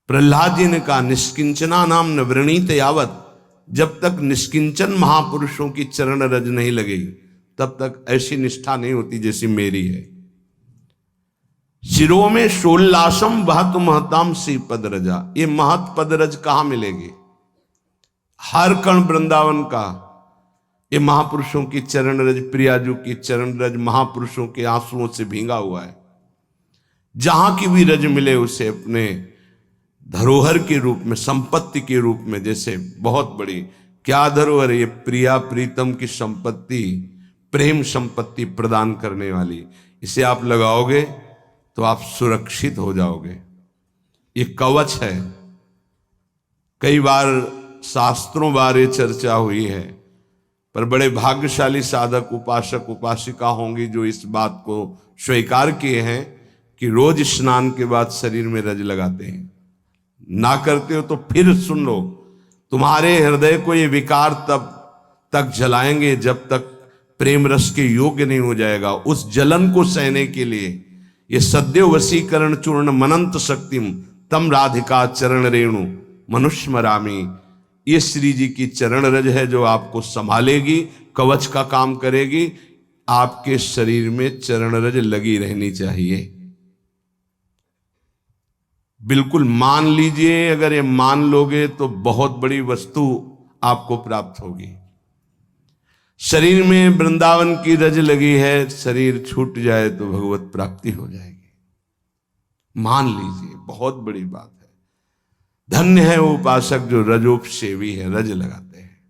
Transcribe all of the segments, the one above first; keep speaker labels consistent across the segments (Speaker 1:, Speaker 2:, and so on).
Speaker 1: प्रहलाद जी ने कहा निष्किंचना नाम न वृणीत यावत, जब तक निष्किंचन महापुरुषों की चरण रज नहीं लगेगी तब तक ऐसी निष्ठा नहीं होती जैसी मेरी है। शिरो में शोल्लासम वहत महताम सी पद रजा, ये महत पद रज कहां मिलेगी? हर कण वृंदावन का ये महापुरुषों की चरण रज, प्रियाजू की चरण रज महापुरुषों के आंसुओं से भींगा हुआ है। जहां की भी रज मिले उसे अपने धरोहर के रूप में, संपत्ति के रूप में, जैसे बहुत बड़ी क्या धरोहर है ये, प्रिया प्रीतम की संपत्ति, प्रेम संपत्ति प्रदान करने वाली, इसे आप लगाओगे तो आप सुरक्षित हो जाओगे। ये कवच है। कई बार शास्त्रों बारे चर्चा हुई है, पर बड़े भाग्यशाली साधक उपासक उपासिका होंगी जो इस बात को स्वीकार किए हैं कि रोज स्नान के बाद शरीर में रज लगाते हैं। ना करते हो तो फिर सुन लो, तुम्हारे हृदय को ये विकार तब तक जलाएंगे जब तक प्रेम रस के योग्य नहीं हो जाएगा। उस जलन को सहने के लिए ये सद्यो वशीकरण चूर्ण मनंत शक्तिम तम राधिका चरण रेणु मनुष्मरामी, ये श्री जी की चरण रज है जो आपको संभालेगी, कवच का काम करेगी। आपके शरीर में चरण रज लगी रहनी चाहिए। बिल्कुल मान लीजिए, अगर ये मान लोगे तो बहुत बड़ी वस्तु आपको प्राप्त होगी। शरीर में वृंदावन की रज लगी है, शरीर छूट जाए तो भगवत प्राप्ति हो जाएगी। मान लीजिए, बहुत बड़ी बात है। धन्य है वो उपासक जो रजोपसेवी है, रज लगाते हैं।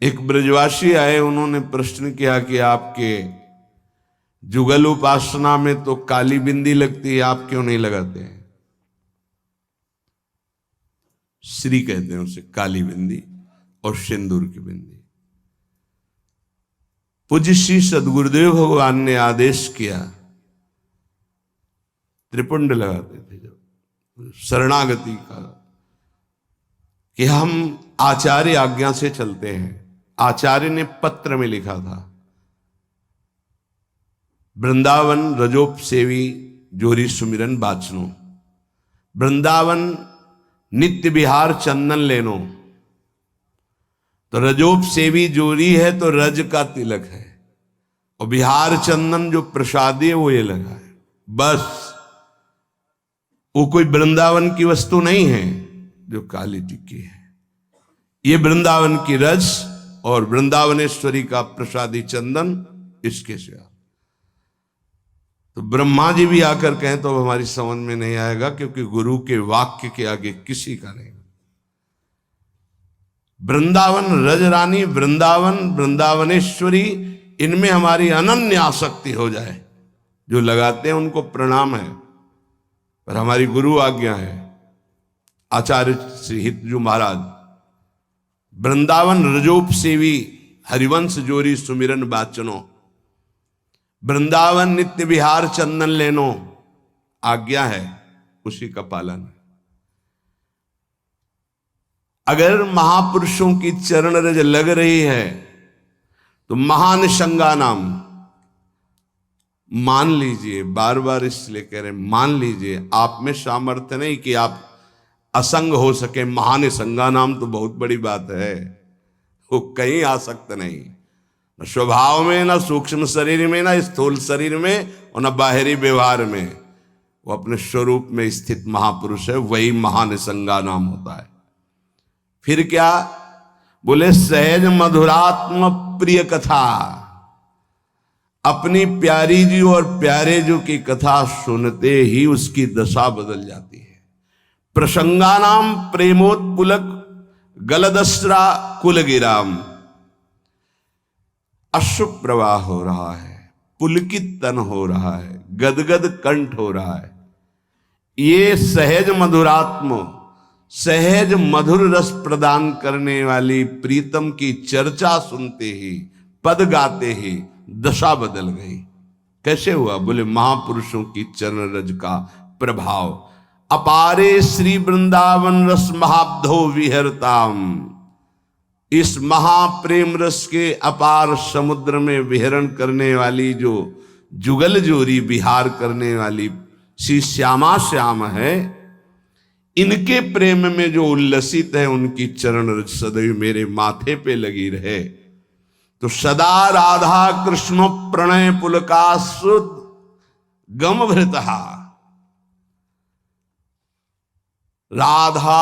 Speaker 1: एक ब्रजवासी आए, उन्होंने प्रश्न किया कि आपके जुगल उपासना में तो काली बिंदी लगती है, आप क्यों नहीं लगाते हैं? श्री कहते हैं उसे, काली बिंदी और सिंदूर की बिंदी। पूज्य श्री सदगुरुदेव भगवान ने आदेश किया, त्रिपुंड लगाते थे जब शरणागति का, कि हम आचार्य आज्ञा से चलते हैं। आचार्य ने पत्र में लिखा था, वृंदावन रजोपसेवी जोरी सुमिरन बाचनो, वृंदावन नित्य विहार चंदन लेनो। तो रजोपसेवी जोरी है तो रज का तिलक है, और बिहार चंदन जो प्रसादी है वो ये लगा है। बस वो कोई वृंदावन की वस्तु नहीं है जो काली टिक्की है, ये वृंदावन की रज और वृंदावनेश्वरी का प्रसादी चंदन, इसके सिवा। तो ब्रह्मा जी भी आकर कहें तो हमारी समझ में नहीं आएगा, क्योंकि गुरु के वाक्य के आगे किसी का नहीं। वृंदावन रजरानी, वृंदावन वृंदावनेश्वरी, इनमें हमारी अनन्य आसक्ति हो जाए। जो लगाते हैं उनको प्रणाम है, पर हमारी गुरु आज्ञा है, आचार्य श्री हितजू महाराज, वृंदावन रजोपसेवी हरिवंश जोरी सुमिरन बाचनो, वृंदावन नित्य विहार चंदन लेनो, आज्ञा है, उसी का पालन है। अगर महापुरुषों की चरण रज लग रही है तो महानिशंगा नाम मान लीजिए। बार बार इसलिए कह रहे मान लीजिए, आप में सामर्थ्य नहीं कि आप असंग हो सके। महानिशंगा नाम तो बहुत बड़ी बात है, वो कहीं आ सकते नहीं, न स्वभाव में, न सूक्ष्म शरीर में, न स्थूल शरीर में, और न बाहरी व्यवहार में। वो अपने स्वरूप में स्थित महापुरुष है, वही महानिशंगा नाम होता है। फिर क्या बोले? सहज मधुरात्म प्रिय कथा, अपनी प्यारी जी और प्यारे जी की कथा सुनते ही उसकी दशा बदल जाती है। प्रसंगानाम प्रेमोत्पुलक गलदस्रा कुलगिराम, अश्रु प्रवाह हो रहा है, पुलकित तन हो रहा है, गदगद कंठ हो रहा है। ये सहज मधुरात्म, सहज मधुर रस प्रदान करने वाली प्रीतम की चर्चा सुनते ही, पद गाते ही दशा बदल गई। कैसे हुआ? बोले महापुरुषों की चरण रज का प्रभाव। अपारे श्री वृंदावन रस महाब्धो विहरताम, इस महाप्रेम रस के अपार समुद्र में विहरण करने वाली, जो जुगल जोरी विहार करने वाली श्री श्यामा श्याम है, इनके प्रेम में जो उल्लसित है उनकी चरण रज सदैव मेरे माथे पे लगी रहे। तो सदा राधा कृष्ण प्रणय पुलकासुत गम भृतहा, राधा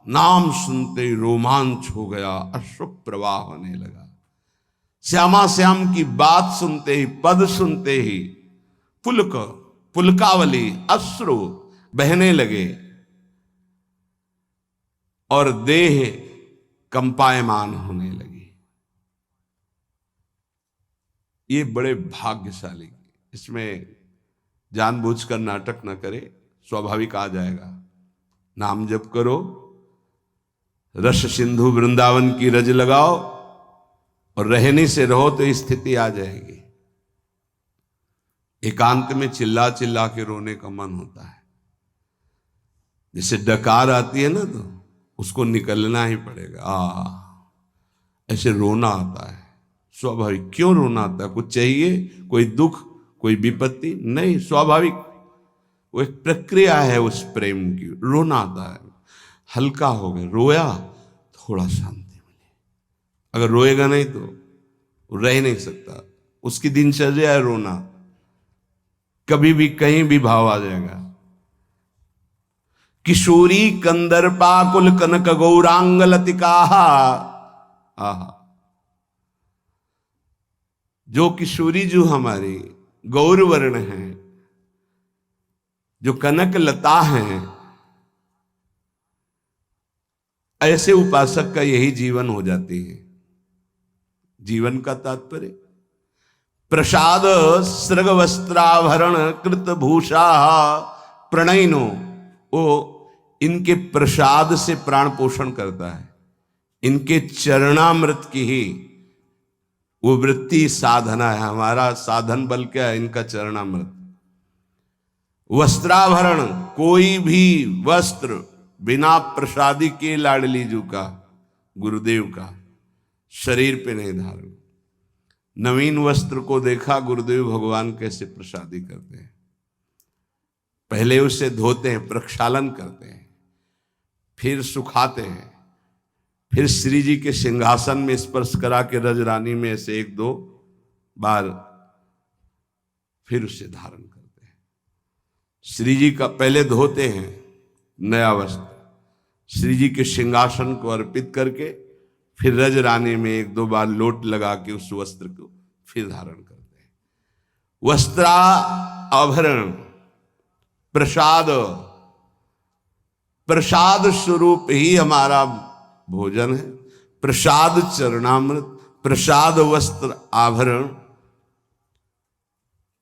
Speaker 1: नाम सुनते ही रोमांच हो गया, अश्रु प्रवाह होने लगा। श्यामा श्याम की बात सुनते ही, पद सुनते ही पुलक पुलकावली अश्रु बहने लगे और देह कंपायमान होने लगी। ये बड़े भाग्यशाली, इसमें जानबूझकर नाटक न करे, स्वाभाविक आ जाएगा। नाम जप करो, रस सिंधु वृंदावन की रज लगाओ और रहने से रहो तो स्थिति आ जाएगी। एकांत में चिल्ला चिल्ला के रोने का मन होता है, जैसे डकार आती है ना तो उसको निकलना ही पड़ेगा। ऐसे रोना आता है स्वाभाविक। क्यों रोना आता है? कुछ चाहिए, कोई दुख, कोई विपत्ति? नहीं, स्वाभाविक वो एक प्रक्रिया है उस प्रेम की। रोना आता है, हल्का हो गया, रोया, थोड़ा शांति मिली। अगर रोएगा नहीं तो रह नहीं सकता, उसकी दिनचर्या है रोना, कभी भी कहीं भी भाव आ जाएगा। किशोरी कंदर्पा कुल कनक गौरांग लतिका, आहा, जो किशोरी जो हमारी गौरवर्ण है, जो कनक लता हैं, ऐसे उपासक का यही जीवन हो जाती है। जीवन का तात्पर्य प्रसाद सृग वस्त्राभरण कृत भूषा प्रणयनो, वो इनके प्रसाद से प्राण पोषण करता है। इनके चरणामृत की ही वो वृत्ति साधना है। हमारा साधन बल क्या है? इनका चरणामृत। वस्त्राभरण, कोई भी वस्त्र बिना प्रसादी के लाडली जू का, गुरुदेव का, शरीर पे नहीं धारण। नवीन वस्त्र को देखा गुरुदेव भगवान कैसे प्रसादी करते हैं। पहले उसे धोते हैं, प्रक्षालन करते हैं, फिर सुखाते हैं, फिर श्री जी के सिंहासन में स्पर्श करा के रजरानी में ऐसे एक दो बार फिर उसे धारण करते हैं। श्री जी का पहले धोते हैं नया वस्त्र, श्री जी के सिंहासन को अर्पित करके फिर रजरानी में एक दो बार लोट लगा के उस वस्त्र को फिर धारण करते हैं। वस्त्रा आभरण प्रसाद, प्रसाद स्वरूप ही हमारा भोजन है। प्रसाद चरणामृत, प्रसाद वस्त्र आभरण,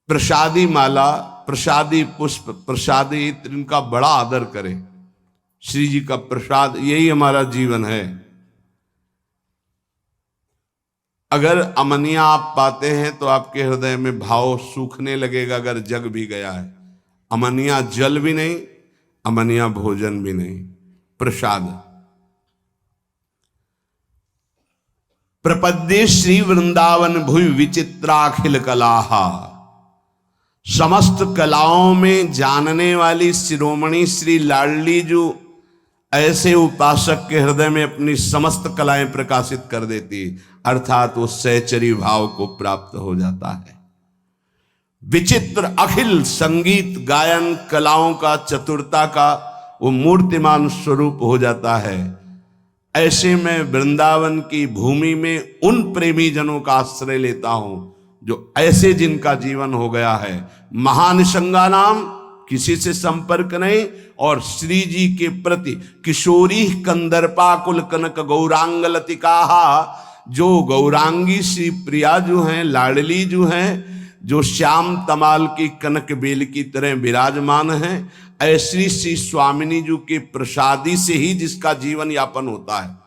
Speaker 1: प्रसादी माला, प्रसादी पुष्प, प्रसादी इत्र, इनका बड़ा आदर करें। श्री जी का प्रसाद, यही हमारा जीवन है। अगर अमनिया आप पाते हैं तो आपके हृदय में भाव सूखने लगेगा। अगर जग भी गया है, अमनिया जल भी नहीं, अमनिया भोजन भी नहीं, प्रसाद। प्रपद्ये श्री वृंदावन भुवि विचित्राखिल कलाहा, समस्त कलाओं में जानने वाली शिरोमणि श्री लाडली जो ऐसे उपासक के हृदय में अपनी समस्त कलाएं प्रकाशित कर देती, अर्थात वो सहचरी भाव को प्राप्त हो जाता है। विचित्र अखिल संगीत गायन कलाओं का, चतुरता का वो मूर्तिमान स्वरूप हो जाता है। ऐसे में वृंदावन की भूमि में उन प्रेमी जनों का आश्रय लेता हूं जो ऐसे जिनका जीवन हो गया है महानिशंगा नाम, किसी से संपर्क नहीं, और श्री जी के प्रति किशोरी कंदर्पा कुल कनक गौरांग लतिका, जो गौरांगी श्री प्रिया जो हैं, लाडली जो हैं, जो श्याम तमाल की कनक बेल की तरह विराजमान हैं, ऐसी श्री स्वामिनी जी के प्रसादी से ही जिसका जीवन यापन होता है।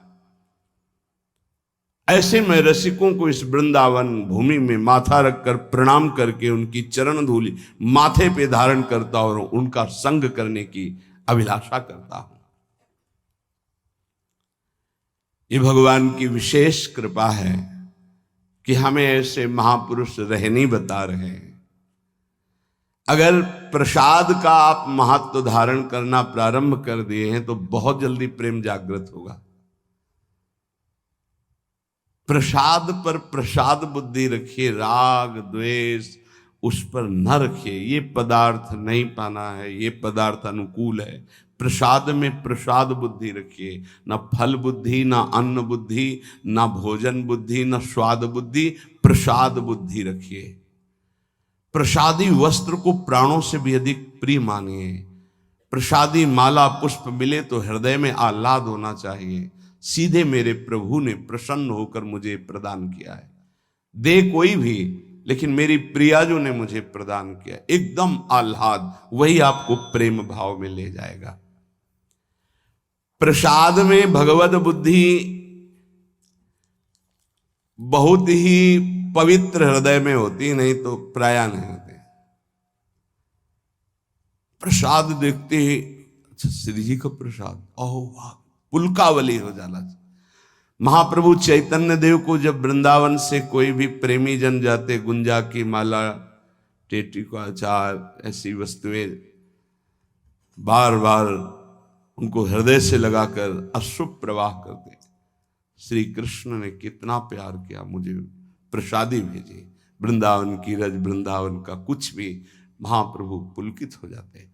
Speaker 1: ऐसे में रसिकों को इस वृंदावन भूमि में माथा रखकर प्रणाम करके उनकी चरण धूलि माथे पे धारण करता और उनका संग करने की अभिलाषा करता हूं। ये भगवान की विशेष कृपा है कि हमें ऐसे महापुरुष रहनी बता रहे हैं। अगर प्रसाद का आप महत्व धारण करना प्रारंभ कर दिए हैं तो बहुत जल्दी प्रेम जागृत होगा। प्रसाद पर प्रसाद बुद्धि रखिए, राग द्वेष उस पर न रखिए। ये पदार्थ नहीं पाना है, ये पदार्थ अनुकूल है। प्रसाद में प्रसाद बुद्धि रखिए, न फल बुद्धि, न अन्न बुद्धि, न भोजन बुद्धि, न स्वाद बुद्धि, प्रसाद बुद्धि रखिए। प्रसादी वस्त्र को प्राणों से भी अधिक प्रिय मानिए। प्रसादी माला पुष्प मिले तो हृदय में आह्लाद होना चाहिए, सीधे मेरे प्रभु ने प्रसन्न होकर मुझे प्रदान किया है। दे कोई भी, लेकिन मेरी प्रियाजू ने मुझे प्रदान किया, एकदम आह्लाद, वही आपको प्रेम भाव में ले जाएगा। प्रसाद में भगवत बुद्धि बहुत ही पवित्र हृदय में होती, नहीं तो प्राय नहीं होती। प्रसाद देखते ही अच्छा श्री जी का प्रसाद, ओह वाह, पुलकावली हो जाला। महाप्रभु चैतन्य देव को जब वृंदावन से कोई भी प्रेमी जन जाते, गुंजा की माला, टेटी का अचार, ऐसी वस्तुएं बार बार उनको हृदय से लगाकर अश्रु प्रवाह करते। श्री कृष्ण ने कितना प्यार किया, मुझे प्रसादी भेजी। वृंदावन की रज, वृंदावन का कुछ भी, महाप्रभु पुलकित हो जाते।